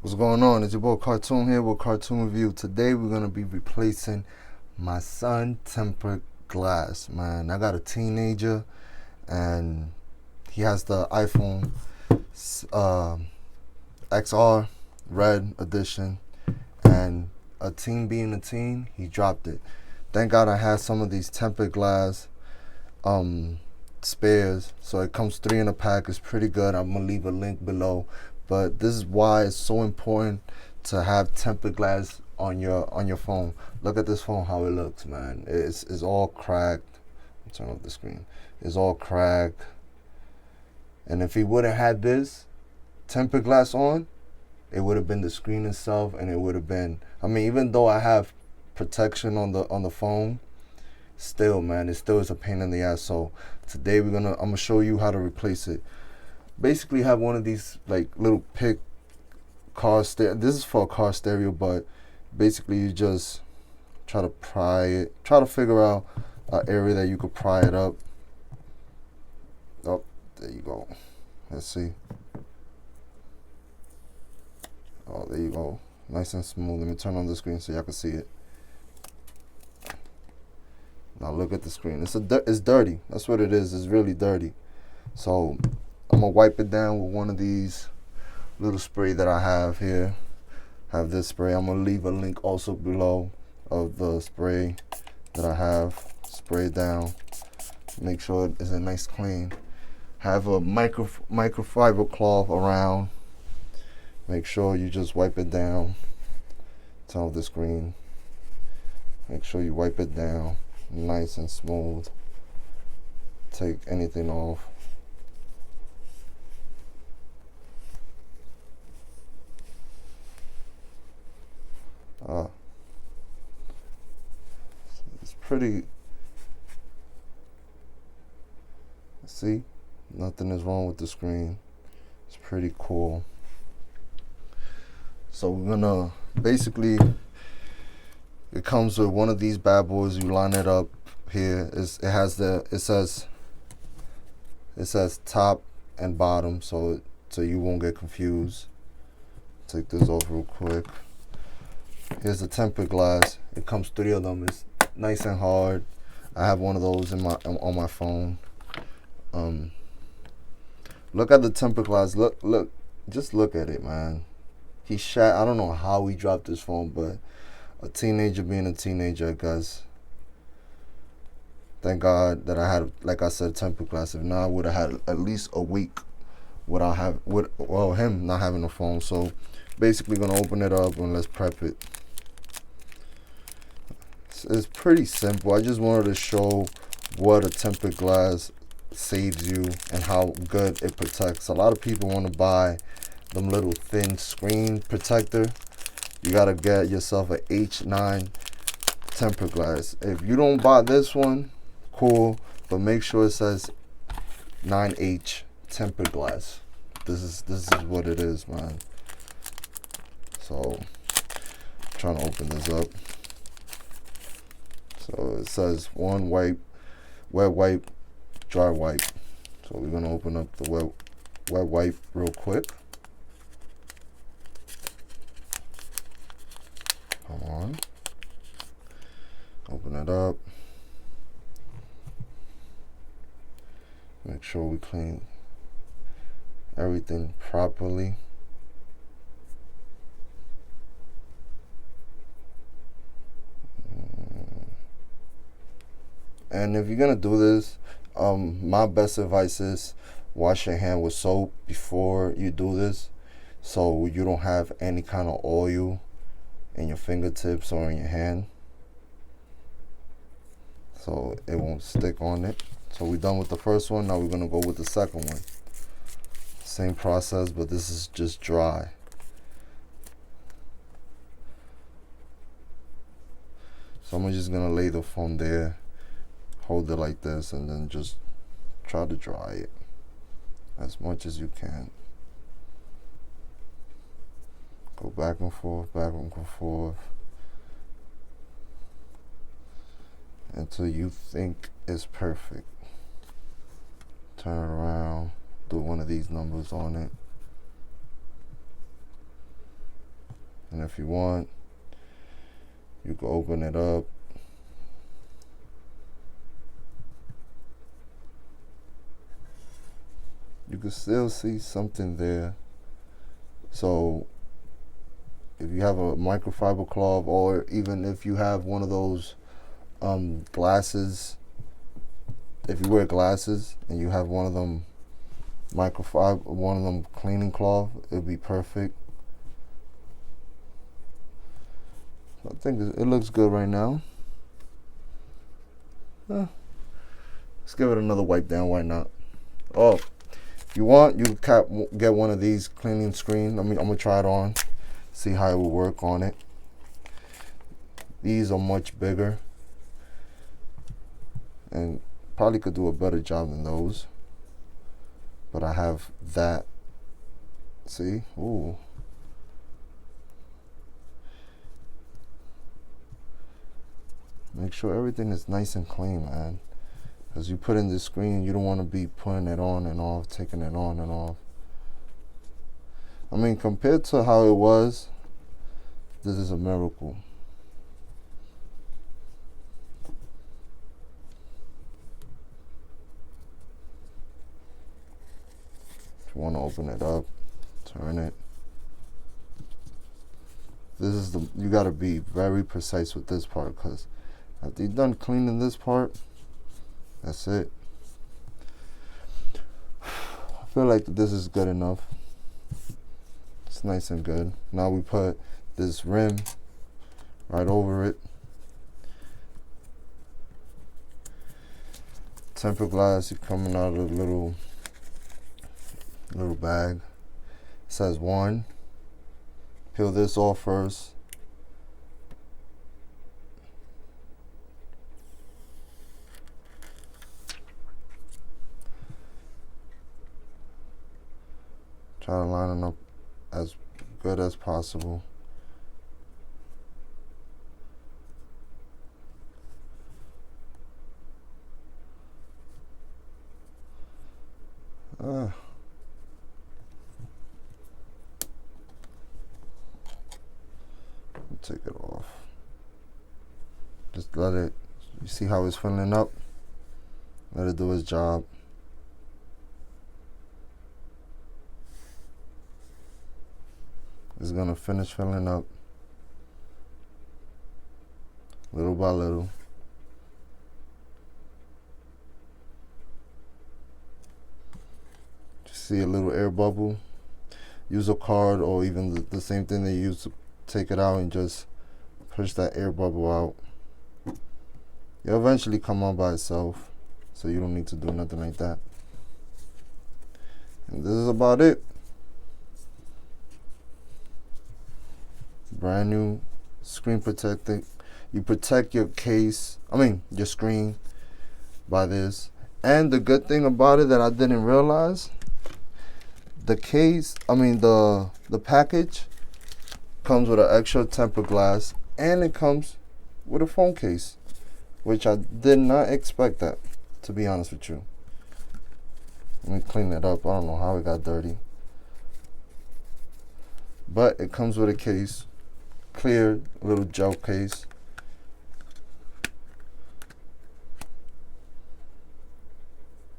What's going on? It's your boy Kartoon here with Kartoon Review. Today we're gonna be replacing my sun tempered glass. Man, I got a teenager and he has the iPhone XR Red Edition, and a teen being a teen, he dropped it. Thank God I had some of these tempered glass spares, so it comes 3 in a pack. It's pretty good. I'm gonna leave a link below, but this is why it's so important to have tempered glass on your phone. Look at this phone, how it looks, man. It's all cracked. Turn off the screen. It's all cracked, and if he would have had this tempered glass on, it would have been the screen itself, and it would have been, I mean, even though I have protection on the phone, still, man, it still is a pain in the ass. So today I'm gonna show you how to replace it. Basically have one of these like little pick car stereo. This is for a car stereo, but basically you just try to pry it, try to figure out an area that you could pry it up. Oh, there you go. Let's see. Oh, there you go. Nice and smooth. Let me turn on the screen so y'all can see it. Now look at the screen. It's dirty. That's what it is. It's really dirty. So I'm gonna wipe it down with one of these little spray that I have here. Have this spray. I'm gonna leave a link also below of the spray that I have. Spray it down. Make sure it's a nice clean. Have a microfiber cloth around. Make sure you just wipe it down. Turn off the screen. Make sure you wipe it down. Nice and smooth. Take anything off. It's pretty. See, nothing is wrong with the screen. It's pretty cool. So we're gonna basically, it comes with one of these bad boys. You line it up here. It says top and bottom, so you won't get confused. Take this off real quick. Here's the tempered glass. It comes 3 of them. It's nice and hard. I have one of those on my phone. Look at the tempered glass. Look, just look at it, man. He shot. I don't know how he dropped his phone, but a teenager being a teenager, I guess. Thank God that I had, like I said, tempered glass. If not, I would have had at least a week without him not having a phone. So basically gonna open it up and let's prep it. It's pretty simple. I just wanted to show what a tempered glass saves you and how good it protects. A lot of people want to buy them little thin screen protector. You gotta get yourself a H9 tempered glass. If you don't buy this one, cool, but make sure it says 9H tempered glass. This is what it is, man. So I'm trying to open this up. So it says one wipe, wet wipe, dry wipe. So we're gonna open up the wet wipe real quick. Come on. Open it up. Make sure we clean everything properly. And if you're gonna do this, my best advice is wash your hand with soap before you do this, so you don't have any kind of oil in your fingertips or in your hand, so it won't stick on it. So we're done with the first one. Now we're gonna go with the second one. Same process, but this is just dry. So I'm just gonna lay the phone there, hold it like this, and then just try to dry it as much as you can. Go back and forth until you think it's perfect. Turn it around, do one of these numbers on it. And if you want, you can open it up. You can still see something there. So if you have a microfiber cloth, or even if you have one of those glasses, if you wear glasses and you have one of them microfiber, one of them cleaning cloth, it'll be perfect. I think it looks good right now. Let's give it another wipe down. Why not? Oh, if you want, you can get one of these cleaning screen. I'm gonna try it on, see how it will work on it. These are much bigger and probably could do a better job than those, but I have that. See? Ooh. Make sure everything is nice and clean, man. As you put in the screen, you don't want to be putting it on and off, taking it on and off. I mean, compared to how it was, this is a miracle. If you want to open it up, turn it. This is you got to be very precise with this part, because after you're done cleaning this part, that's it. I feel like this is good enough. It's nice and good. Now we put this rim right over it. Tempered glass coming out of the little bag. It says 1. Peel this off first. Try to line it up as good as possible. Take it off. Just let it, you see how it's filling up? Let it do its job. It's gonna finish filling up little by little. Just see a little air bubble. Use a card, or even the same thing they use to take it out, and just push that air bubble out. It'll eventually come out by itself, so you don't need to do nothing like that. And this is about it. Brand new screen protecting. You protect your case, your screen, by this. And the good thing about it that I didn't realize, the case, the package comes with an extra tempered glass, and it comes with a phone case, which I did not expect that, to be honest with you. Let me clean it up. I don't know how it got dirty, but it comes with a case, clear little gel case.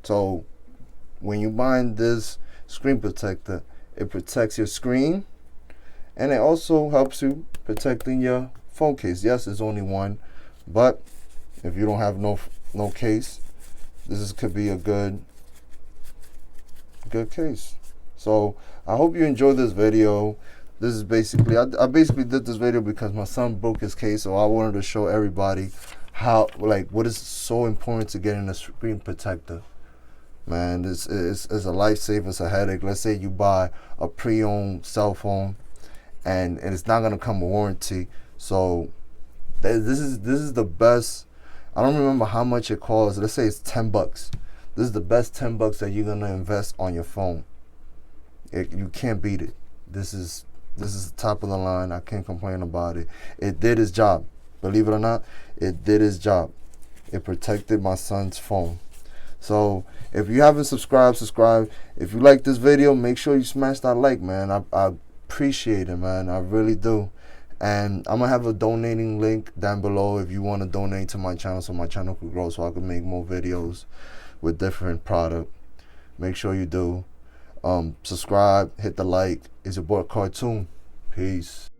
So when you bind this screen protector, it protects your screen, and it also helps you protecting your phone case. Yes, it's only one, but if you don't have no case, could be a good case. So I hope you enjoyed this video. This is basically, I basically did this video because my son broke his case, so I wanted to show everybody how, what is so important to getting a screen protector. Man, this is a lifesaver. It's a headache. Let's say you buy a pre-owned cell phone, and it's not gonna come with warranty. So this is the best. I don't remember how much it costs. Let's say it's $10. This is the best $10 that you're gonna invest on your phone. You can't beat it. This is top of the line. I can't complain about it. It did its job. Believe it or not, it did its job. It protected my son's phone. So if you haven't subscribed, subscribe. If you like this video, make sure you smash that like, man. I appreciate it, man. I really do. And I'm gonna have a donating link down below if you want to donate to my channel, so my channel could grow, so I can make more videos with different product. Make sure you do. Subscribe, hit the like. It's your boy Kartoon. Peace.